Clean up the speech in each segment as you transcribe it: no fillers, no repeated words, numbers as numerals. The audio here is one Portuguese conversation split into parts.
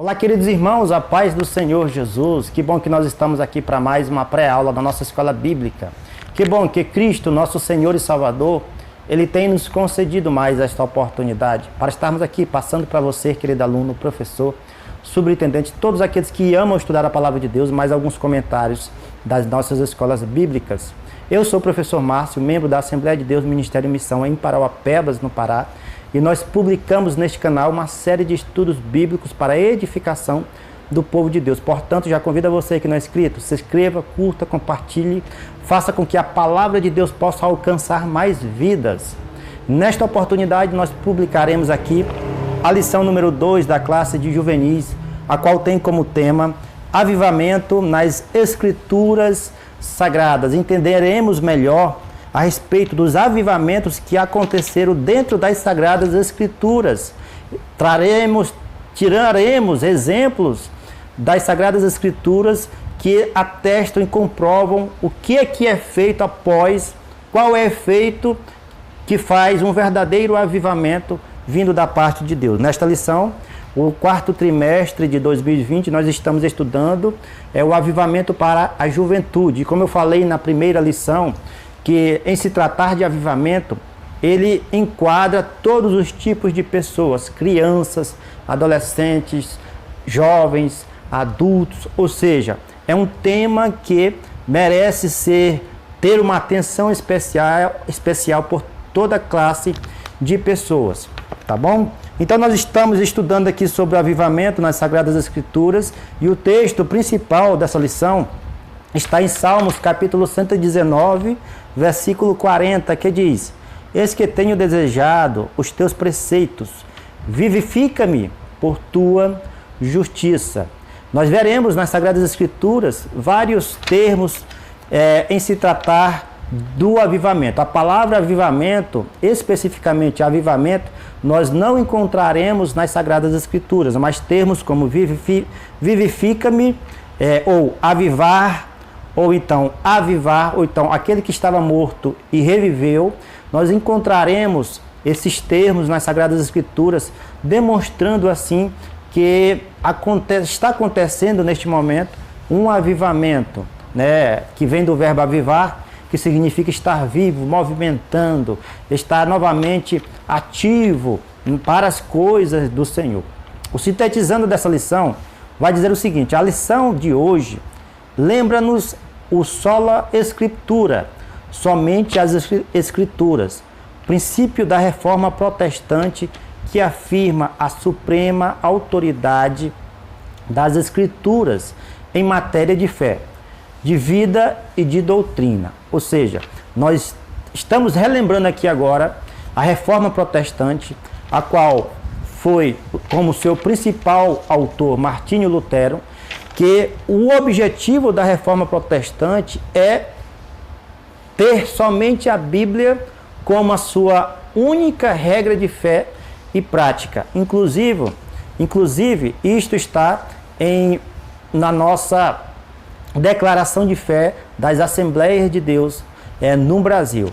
Olá, queridos irmãos, a paz do Senhor Jesus. Que bom que nós estamos aqui para mais uma pré-aula da nossa escola bíblica. Que bom que Cristo, nosso Senhor e Salvador, Ele tem nos concedido mais esta oportunidade para estarmos aqui passando para você, querido aluno, professor, superintendente, todos aqueles que amam estudar a Palavra de Deus, mais alguns comentários das nossas escolas bíblicas. Eu sou o professor Márcio, membro da Assembleia de Deus Ministério e Missão em Parauapebas, no Pará, e nós publicamos neste canal uma série de estudos bíblicos para a edificação do povo de Deus. Portanto, já convido a você que não é inscrito, se inscreva, curta, compartilhe, faça com que a Palavra de Deus possa alcançar mais vidas. Nesta oportunidade, nós publicaremos aqui a lição número 2 da classe de juvenis, a qual tem como tema Avivamento nas Escrituras Sagradas. Entenderemos melhor a respeito dos avivamentos que aconteceram dentro das Sagradas Escrituras. Tiraremos exemplos das Sagradas Escrituras que atestam e comprovam o que é feito após, qual é o efeito que faz um verdadeiro avivamento vindo da parte de Deus. Nesta lição, o quarto trimestre de 2020, nós estamos estudando o avivamento para a juventude. E como eu falei na primeira lição, que em se tratar de avivamento, ele enquadra todos os tipos de pessoas, crianças, adolescentes, jovens, adultos, ou seja, é um tema que merece ter uma atenção especial por toda classe de pessoas, tá bom? Então nós estamos estudando aqui sobre o avivamento nas Sagradas Escrituras e o texto principal dessa lição está em Salmos capítulo 119, versículo 40, que diz: Eis que tenho desejado os teus preceitos, vivifica-me por tua justiça. Nós veremos nas Sagradas Escrituras vários termos em se tratar do avivamento. A palavra avivamento, especificamente avivamento, nós não encontraremos nas Sagradas Escrituras, mas termos como vivifica-me, ou avivar, ou então avivar, ou então aquele que estava morto e reviveu. Nós encontraremos esses termos nas Sagradas Escrituras, demonstrando assim que está acontecendo neste momento um avivamento, né, que vem do verbo avivar, que significa estar vivo, movimentando, estar novamente ativo para as coisas do Senhor. O sintetizando dessa lição vai dizer o seguinte: a lição de hoje lembra-nos o sola escritura, somente as escrituras, princípio da reforma protestante que afirma a suprema autoridade das escrituras em matéria de fé, de vida e de doutrina. Ou seja, nós estamos relembrando aqui agora a reforma protestante, a qual foi como seu principal autor Martinho Lutero, que o objetivo da reforma protestante é ter somente a Bíblia como a sua única regra de fé e prática. Inclusive isto está na nossa declaração de fé das Assembleias de Deus no Brasil.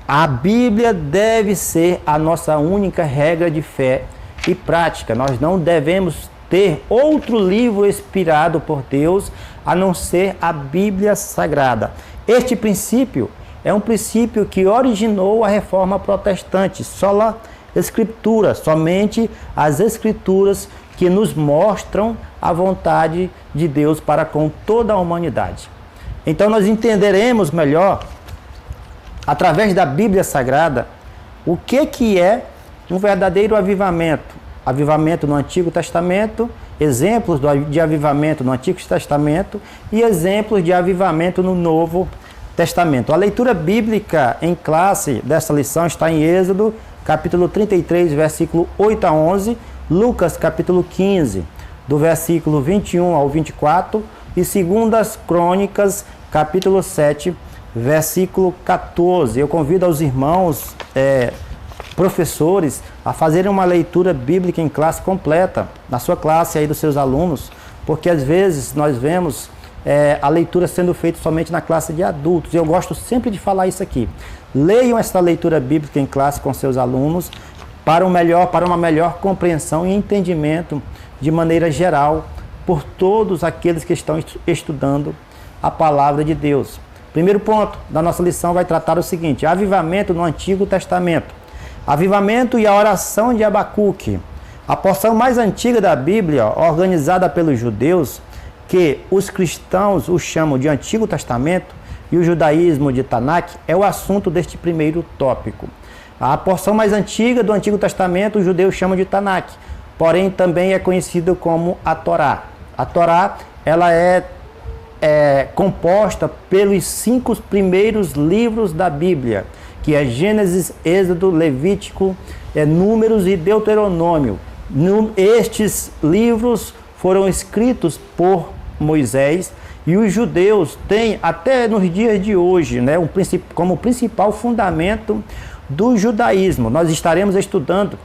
A Bíblia deve ser a nossa única regra de fé e prática. Nós não devemos ter outro livro inspirado por Deus a não ser a Bíblia Sagrada. Este princípio é um princípio que originou a reforma protestante. Sola Escritura, somente as Escrituras que nos mostram a vontade de Deus para com toda a humanidade. Então nós entenderemos melhor, através da Bíblia Sagrada, o que é um verdadeiro avivamento. Avivamento no Antigo Testamento, exemplos de avivamento no Antigo Testamento e exemplos de avivamento no Novo Testamento. A leitura bíblica em classe dessa lição está em Êxodo, capítulo 33, versículo 8 a 11, Lucas, capítulo 15, do versículo 21 ao 24, e 2 Crônicas, capítulo 7, versículo 14. Eu convido aos irmãos professores a fazerem uma leitura bíblica em classe completa, na sua classe aí dos seus alunos, porque às vezes nós vemos a leitura sendo feita somente na classe de adultos. Eu gosto sempre de falar isso aqui. Leiam essa leitura bíblica em classe com seus alunos para uma melhor compreensão e entendimento de maneira geral por todos aqueles que estão estudando a palavra de Deus. Primeiro ponto da nossa lição vai tratar o seguinte: avivamento no Antigo Testamento. Avivamento e a oração de Abacuque. A porção mais antiga da Bíblia, organizada pelos judeus, que os cristãos o chamam de Antigo Testamento, e o judaísmo de Tanakh, é o assunto deste primeiro tópico. A porção mais antiga do Antigo Testamento, os judeus chamam de Tanakh, porém também é conhecido como a Torá. A Torá, ela é composta pelos 5 primeiros livros da Bíblia, que é Gênesis, Êxodo, Levítico, Números e Deuteronômio. Estes livros foram escritos por Moisés, e os judeus têm, até nos dias de hoje, né, como principal fundamento do judaísmo. Nós estaremos estudando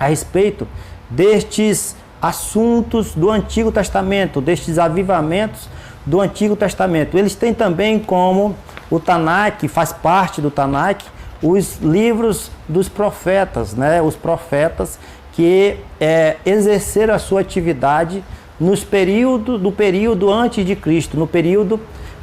a respeito destes assuntos do Antigo Testamento, destes avivamentos do Antigo Testamento. Eles têm também como o Tanakh, faz parte do Tanakh, os livros dos profetas, né? Os profetas que exerceram a sua atividade do período antes de Cristo, no período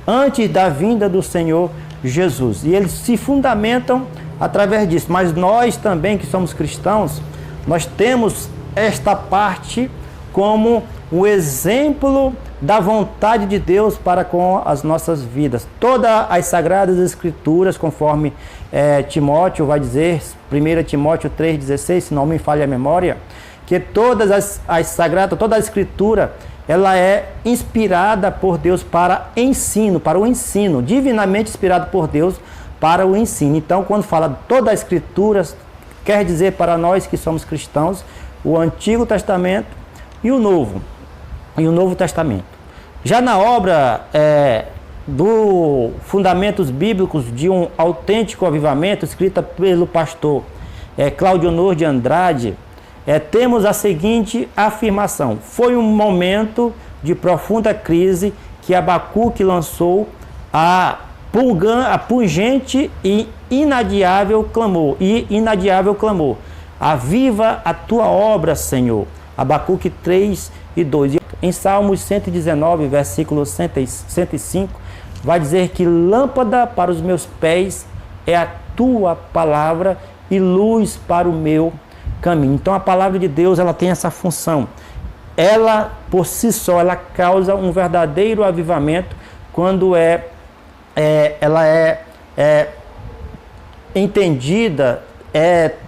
antes da vinda do Senhor Jesus. E eles se fundamentam através disso. Mas nós também, que somos cristãos, nós temos esta parte como um exemplo da vontade de Deus para com as nossas vidas. Todas as Sagradas Escrituras, conforme Timóteo vai dizer, 1 Timóteo 3,16, se não me falha a memória, que toda a Escritura, ela é inspirada por Deus para o ensino, divinamente inspirado por Deus para o ensino. Então, quando fala toda a Escritura, quer dizer para nós que somos cristãos, o Antigo Testamento e o Novo Testamento. Já na obra do Fundamentos Bíblicos de um Autêntico Avivamento, escrita pelo pastor Claudionor de Andrade, temos a seguinte afirmação: foi um momento de profunda crise que Abacuque lançou a pungente e inadiável clamor. Aviva a tua obra, Senhor. Abacuque 3 e 2. Em Salmos 119, versículo 105, vai dizer que lâmpada para os meus pés é a tua palavra e luz para o meu caminho. Então a palavra de Deus, ela tem essa função. Ela, por si só, ela causa um verdadeiro avivamento quando ela é entendida,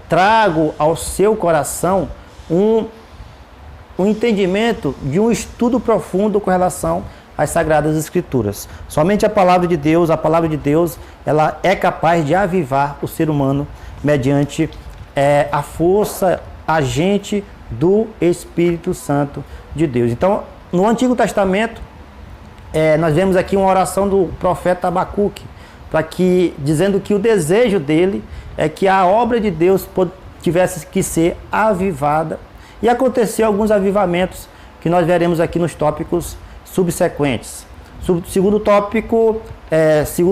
trago ao seu coração um entendimento de um estudo profundo com relação às Sagradas Escrituras. Somente a palavra de Deus, ela é capaz de avivar o ser humano mediante a força agente do Espírito Santo de Deus. Então, no Antigo Testamento, nós vemos aqui uma oração do profeta Abacuque, dizendo que o desejo dele é que a obra de Deus tivesse que ser avivada. E aconteceu alguns avivamentos que nós veremos aqui nos tópicos subsequentes. Segundo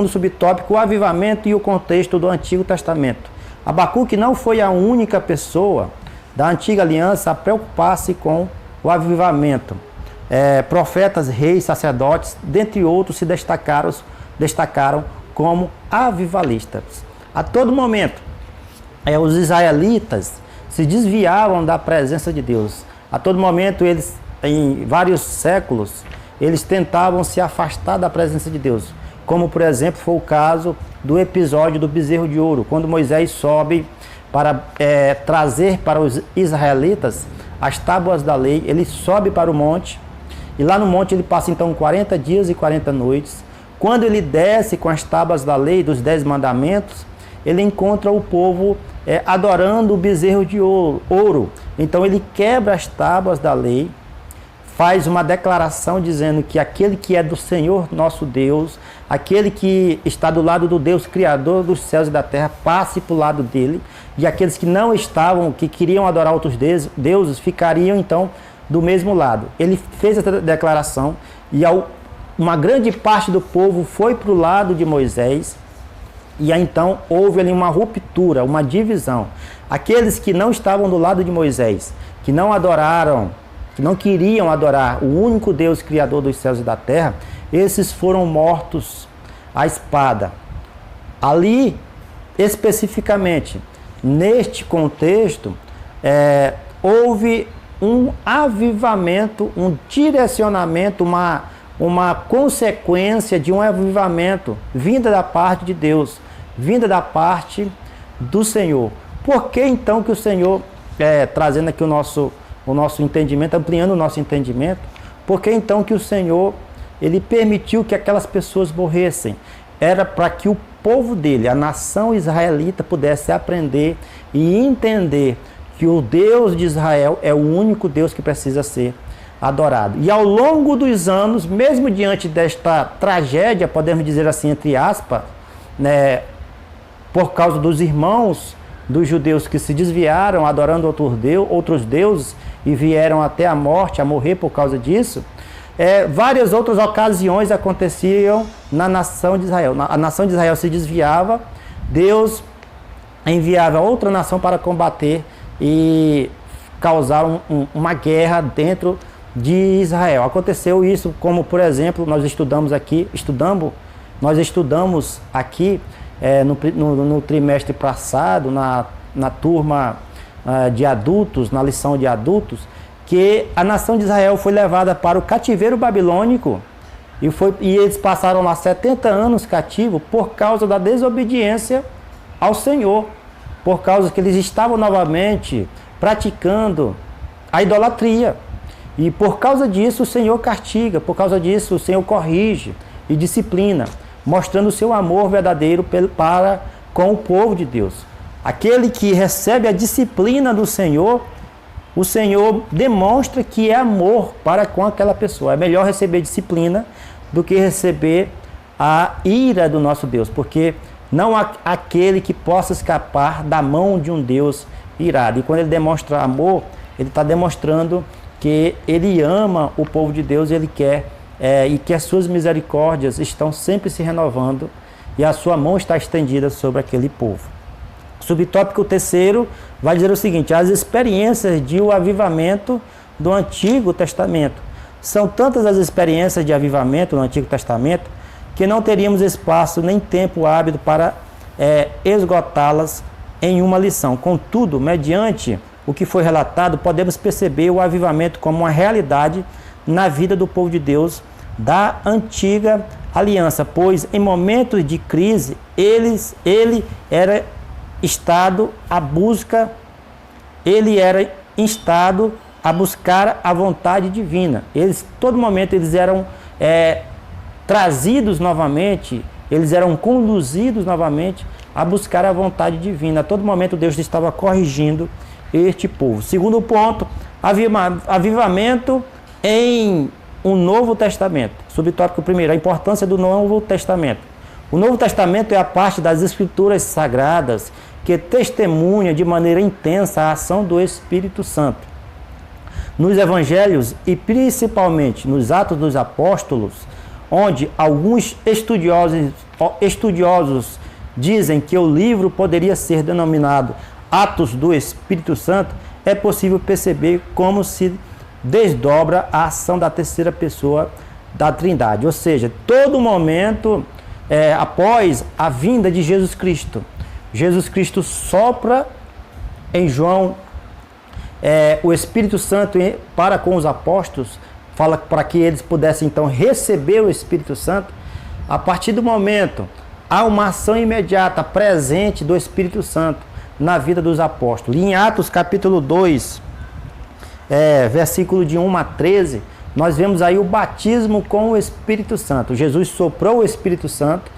subtópico, o avivamento e o contexto do Antigo Testamento. Abacuque não foi a única pessoa da antiga aliança a preocupar-se com o avivamento. Profetas, reis, sacerdotes, dentre outros, se destacaram como avivalistas. A todo momento, os israelitas se desviavam da presença de Deus. A todo momento, eles, em vários séculos, eles tentavam se afastar da presença de Deus. Como, por exemplo, foi o caso do episódio do bezerro de ouro, quando Moisés sobe para trazer para os israelitas as tábuas da lei. Ele sobe para o monte, e lá no monte ele passa então 40 dias e 40 noites. Quando ele desce com as tábuas da lei, dos 10 mandamentos, ele encontra o povo adorando o bezerro de ouro. Então ele quebra as tábuas da lei, faz uma declaração dizendo que aquele que é do Senhor nosso Deus, aquele que está do lado do Deus Criador dos céus e da terra, passe para o lado dele, e aqueles que não estavam, que queriam adorar outros deuses, ficariam então do mesmo lado. Ele fez essa declaração, e uma grande parte do povo foi para o lado de Moisés, e aí então houve ali uma ruptura, uma divisão. Aqueles que não estavam do lado de Moisés, que não adoraram que não queriam adorar o único Deus criador dos céus e da terra, esses foram mortos à espada. Ali, especificamente, neste contexto, houve um avivamento, um direcionamento, uma consequência de um avivamento vinda da parte de Deus, vinda da parte do Senhor. Por que então que o Senhor, trazendo aqui o nosso entendimento, ampliando o nosso entendimento, por que então que o Senhor, ele permitiu que aquelas pessoas morressem? Era para que o povo dele, a nação israelita, pudesse aprender e entender que o Deus de Israel é o único Deus que precisa ser adorado. E ao longo dos anos, mesmo diante desta tragédia, podemos dizer assim, entre aspas, né, por causa dos irmãos dos judeus que se desviaram adorando outros deuses e vieram até a morte, a morrer por causa disso, várias outras ocasiões aconteciam na nação de Israel. A nação de Israel se desviava, Deus enviava outra nação para combater e causar uma guerra dentro de Israel. Aconteceu isso, como por exemplo, nós estudamos aqui no trimestre passado, na turma de adultos, na lição de adultos, que a nação de Israel foi levada para o cativeiro babilônico e eles passaram lá 70 anos cativos por causa da desobediência ao Senhor, por causa que eles estavam novamente praticando a idolatria. E por causa disso o Senhor castiga, por causa disso o Senhor corrige e disciplina, mostrando o seu amor verdadeiro para com o povo de Deus. Aquele que recebe a disciplina do Senhor, o Senhor demonstra que é amor para com aquela pessoa. É melhor receber disciplina do que receber a ira do nosso Deus, porque não há aquele que possa escapar da mão de um Deus irado. E quando ele demonstra amor, ele está demonstrando que ele ama o povo de Deus, ele quer e que as suas misericórdias estão sempre se renovando e a sua mão está estendida sobre aquele povo. Subtópico terceiro vai dizer o seguinte: as experiências de o avivamento do Antigo Testamento. São tantas as experiências de avivamento no Antigo Testamento que não teríamos espaço nem tempo hábil para esgotá-las em uma lição. Contudo, mediante o que foi relatado, podemos perceber o avivamento como uma realidade na vida do povo de Deus da antiga aliança, pois em momentos de crise ele era instado a buscar a vontade divina. Todo momento eles eram trazidos novamente, eles eram conduzidos novamente a buscar a vontade divina. A todo momento Deus estava corrigindo este povo. Segundo ponto, avivamento em um Novo Testamento. Subtópico primeiro, a importância do Novo Testamento. O Novo Testamento é a parte das Escrituras Sagradas que testemunha de maneira intensa a ação do Espírito Santo. Nos Evangelhos e principalmente nos Atos dos Apóstolos, onde alguns estudiosos dizem que o livro poderia ser denominado Atos do Espírito Santo, é possível perceber como se desdobra a ação da terceira pessoa da Trindade. Ou seja, todo momento após a vinda de Jesus Cristo sopra em João o Espírito Santo para com os apóstolos, fala para que eles pudessem então receber o Espírito Santo. A partir do momento, há uma ação imediata, presente do Espírito Santo na vida dos apóstolos. Em Atos capítulo 2, versículo de 1 a 13, nós vemos aí o batismo com o Espírito Santo. Jesus soprou o Espírito Santo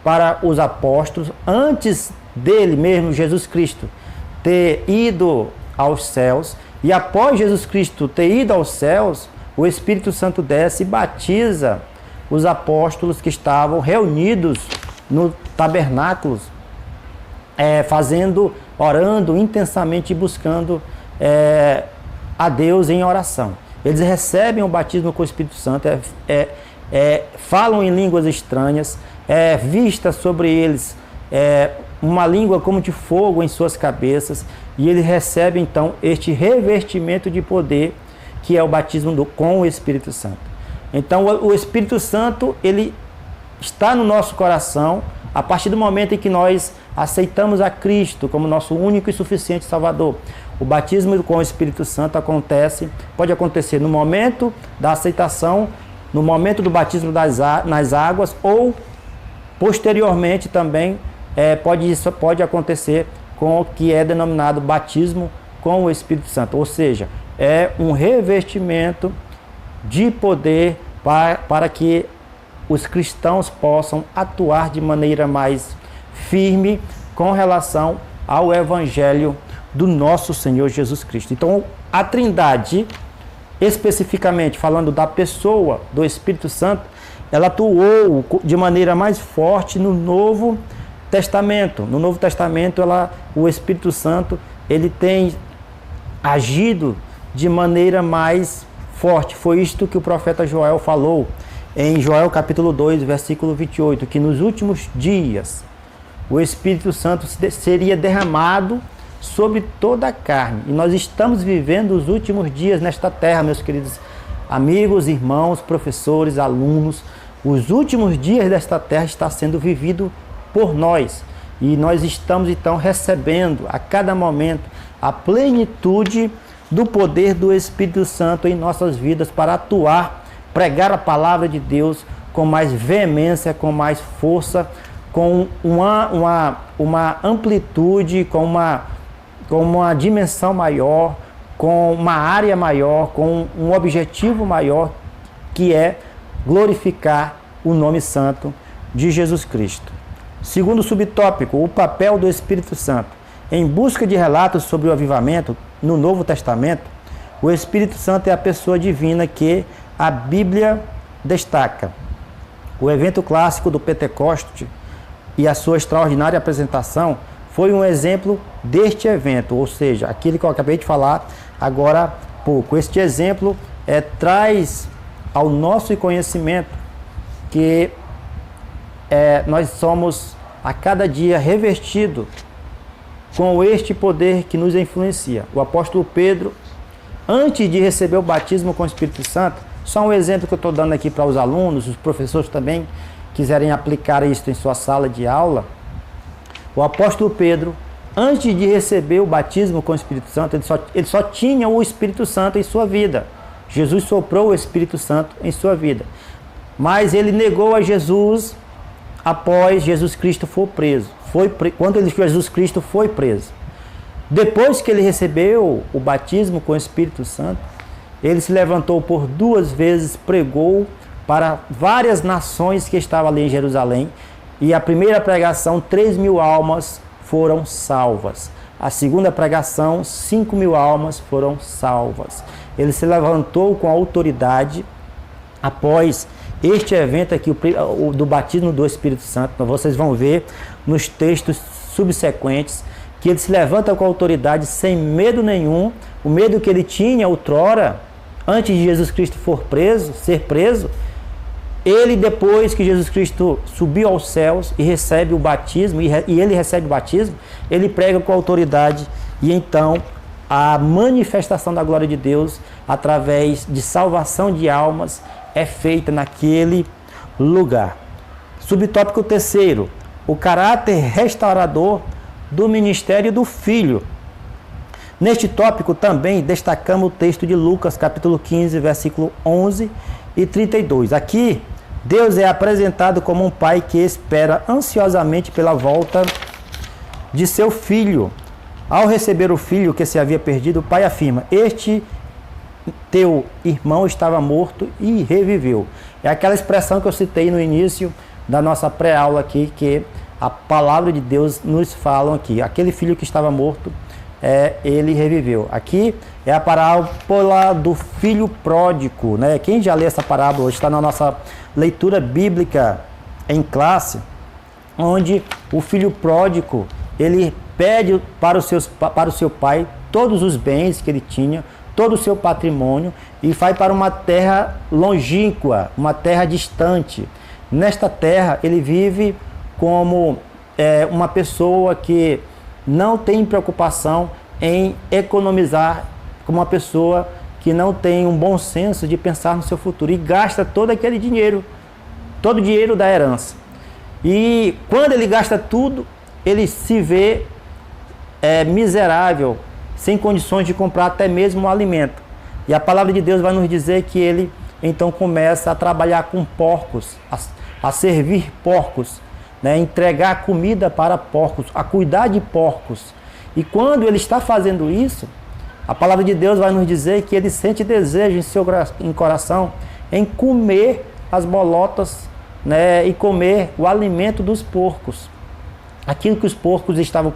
para os apóstolos, antes dele mesmo, Jesus Cristo, ter ido aos céus, e após Jesus Cristo ter ido aos céus, o Espírito Santo desce e batiza os apóstolos que estavam reunidos no tabernáculo, orando intensamente e buscando a Deus em oração. Eles recebem o batismo com o Espírito Santo, falam em línguas estranhas, vista sobre eles uma língua como de fogo em suas cabeças, e eles recebem então este revestimento de poder que é o batismo com o Espírito Santo. Então o Espírito Santo, ele está no nosso coração a partir do momento em que nós aceitamos a Cristo como nosso único e suficiente Salvador. O batismo com o Espírito Santo pode acontecer no momento da aceitação, no momento do batismo nas águas, ou posteriormente também pode acontecer com o que é denominado batismo com o Espírito Santo. Ou seja, é um revestimento de poder para que os cristãos possam atuar de maneira mais firme com relação ao Evangelho do nosso Senhor Jesus Cristo. Então, a Trindade, especificamente falando da pessoa do Espírito Santo, ela atuou de maneira mais forte no Novo Testamento. No Novo Testamento, o Espírito Santo, ele tem agido de maneira mais forte. Foi isto que o profeta Joel falou em Joel capítulo 2, versículo 28, que nos últimos dias o Espírito Santo seria derramado sobre toda a carne. E nós estamos vivendo os últimos dias nesta terra, meus queridos amigos, irmãos, professores, alunos. Os últimos dias desta terra está sendo vivido por nós. E nós estamos então recebendo a cada momento a plenitude do poder do Espírito Santo em nossas vidas para atuar, pregar a palavra de Deus com mais veemência, com mais força, com uma amplitude, com uma dimensão maior, com uma área maior, com um objetivo maior, que é glorificar o nome santo de Jesus Cristo. Segundo subtópico, o papel do Espírito Santo. Em busca de relatos sobre o avivamento no Novo Testamento, o Espírito Santo é a pessoa divina que a Bíblia destaca. O evento clássico do Pentecoste e a sua extraordinária apresentação foi um exemplo deste evento, ou seja, aquilo que eu acabei de falar agora há pouco. Este exemplo traz ao nosso conhecimento que nós somos a cada dia revestidos com este poder que nos influencia. O apóstolo Pedro, antes de receber o batismo com o Espírito Santo, só um exemplo que eu estou dando aqui para os alunos, os professores também quiserem aplicar isso em sua sala de aula. O apóstolo Pedro, antes de receber o batismo com o Espírito Santo, ele só tinha o Espírito Santo em sua vida. Jesus soprou o Espírito Santo em sua vida. Mas ele negou a Jesus após Jesus Cristo for preso. Quando Jesus Cristo foi preso. Depois que ele recebeu o batismo com o Espírito Santo, ele se levantou por 2 vezes, pregou para várias nações que estavam ali em Jerusalém. E a primeira pregação, 3.000 almas foram salvas. A segunda pregação, 5.000 almas foram salvas. Ele se levantou com autoridade após este evento aqui, do batismo do Espírito Santo. Vocês vão ver nos textos subsequentes que ele se levanta com autoridade, sem medo nenhum. O medo que ele tinha outrora, antes de Jesus Cristo ser preso, ele, depois que Jesus Cristo subiu aos céus e recebe o batismo, e ele recebe o batismo, ele prega com autoridade, e então a manifestação da glória de Deus, através de salvação de almas, é feita naquele lugar. Subtópico 3º, o caráter restaurador do ministério do Filho. Neste tópico também destacamos o texto de Lucas, capítulo 15, versículo 11 e 32. Aqui, Deus é apresentado como um pai que espera ansiosamente pela volta de seu filho. Ao receber o filho que se havia perdido, o pai afirma: este teu irmão estava morto e reviveu. É aquela expressão que eu citei no início da nossa pré-aula aqui, que a palavra de Deus nos fala aqui. Aquele filho que estava morto, ele reviveu. Aqui é a parábola do filho pródigo, né? Quem já lê essa parábola está na nossa leitura bíblica em classe, onde o filho pródigo, ele pede para o seu pai todos os bens que ele tinha, todo o seu patrimônio, e vai para uma terra longínqua, uma terra distante. Nesta terra ele vive como uma pessoa que não tem preocupação em economizar, como uma pessoa que não tem um bom senso de pensar no seu futuro e gasta todo aquele dinheiro, todo o dinheiro da herança. E quando ele gasta tudo, ele se vê miserável, sem condições de comprar até mesmo um alimento. E a palavra de Deus vai nos dizer que ele então começa a trabalhar com porcos, a servir porcos, né? Entregar comida para porcos, a cuidar de porcos. E quando ele está fazendo isso, a palavra de Deus vai nos dizer que ele sente desejo em seu coração em comer as bolotas, né? E comer o alimento dos porcos. Aquilo que os porcos estavam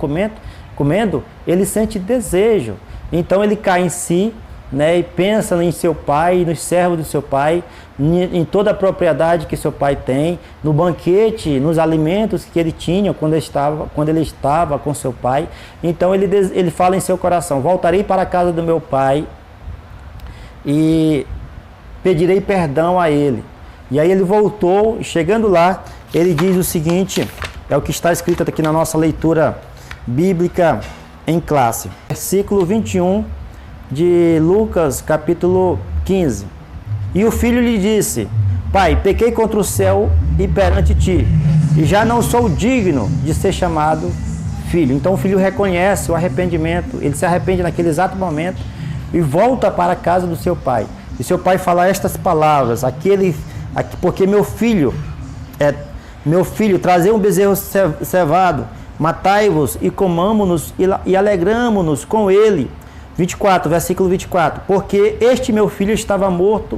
comendo, ele sente desejo. Então ele cai em si, né? E pensa em seu pai, nos servos do seu pai, em toda a propriedade que seu pai tem, no banquete, nos alimentos que ele tinha quando ele estava com seu pai. Então ele fala em seu coração: voltarei para a casa do meu pai e pedirei perdão a ele. E aí ele voltou, chegando lá, ele diz o seguinte, é o que está escrito aqui na nossa leitura bíblica em classe. Versículo 21 de Lucas, capítulo 15. E o filho lhe disse: Pai, pequei contra o céu e perante ti, e já não sou digno de ser chamado filho. Então o filho reconhece o arrependimento, ele se arrepende naquele exato momento e volta para a casa do seu pai. E seu pai fala estas palavras: porque meu filho, trazei um bezerro cevado, matai-vos e comamo-nos e alegramo-nos com ele. 24, versículo 24. Porque este meu filho estava morto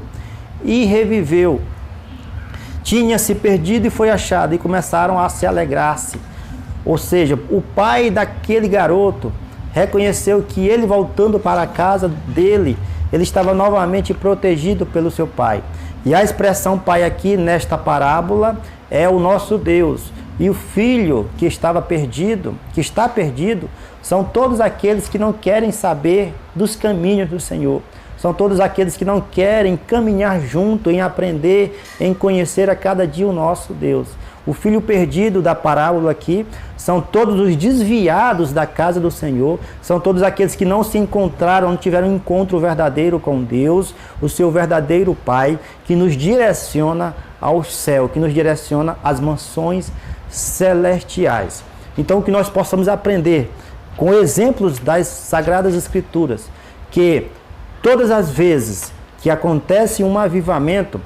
e reviveu, tinha se perdido e foi achado, e começaram a se alegrar-se. Ou seja, o pai daquele garoto reconheceu que ele, voltando para a casa dele, ele estava novamente protegido pelo seu pai. E a expressão pai aqui nesta parábola é o nosso Deus. E o filho que está perdido, são todos aqueles que não querem saber dos caminhos do Senhor. São todos aqueles que não querem caminhar junto, em aprender, em conhecer a cada dia o nosso Deus. O filho perdido da parábola aqui são todos os desviados da casa do Senhor, são todos aqueles que não se encontraram, não tiveram um encontro verdadeiro com Deus, o seu verdadeiro Pai, que nos direciona ao céu, que nos direciona às mansões celestiais. Então, que nós possamos aprender com exemplos das Sagradas Escrituras, que todas as vezes que acontece um avivamento,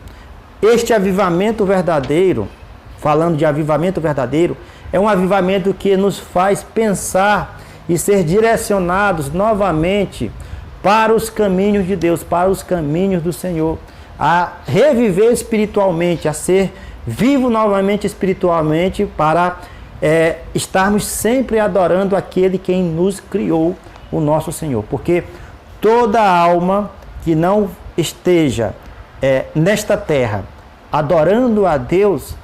este avivamento verdadeiro, falando de avivamento verdadeiro, é um avivamento que nos faz pensar e ser direcionados novamente para os caminhos de Deus, para os caminhos do Senhor, a reviver espiritualmente, a ser vivo novamente espiritualmente, para estarmos sempre adorando aquele quem nos criou, o nosso Senhor. Porque toda alma que não esteja nesta terra adorando a Deus,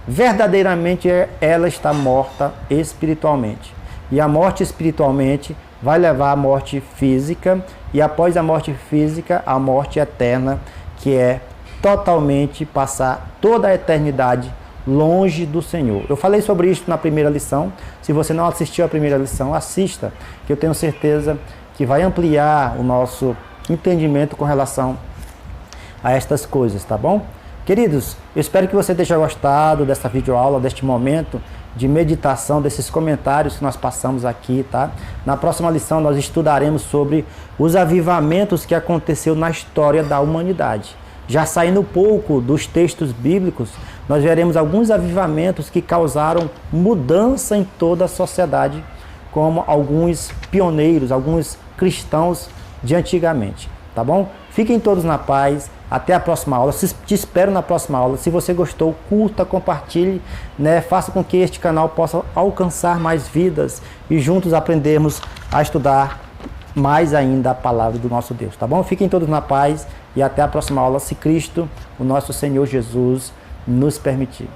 verdadeiramente ela está morta espiritualmente. E a morte espiritualmente vai levar à morte física, e após a morte física, a morte eterna, que é totalmente passar toda a eternidade longe do Senhor. Eu falei sobre isso na primeira lição. Se você não assistiu a primeira lição, assista, que eu tenho certeza que vai ampliar o nosso entendimento com relação a estas coisas, tá bom? Queridos, eu espero que você tenha gostado dessa videoaula, deste momento de meditação, desses comentários que nós passamos aqui, tá? Na próxima lição nós estudaremos sobre os avivamentos que aconteceu na história da humanidade. Já saindo um pouco dos textos bíblicos, nós veremos alguns avivamentos que causaram mudança em toda a sociedade, como alguns pioneiros, alguns cristãos de antigamente, tá bom? Fiquem todos na paz, até a próxima aula, te espero na próxima aula. Se você gostou, curta, compartilhe, né? Faça com que este canal possa alcançar mais vidas e juntos aprendermos a estudar mais ainda a palavra do nosso Deus, tá bom? Fiquem todos na paz e até a próxima aula, se Cristo, o nosso Senhor Jesus, nos permitir.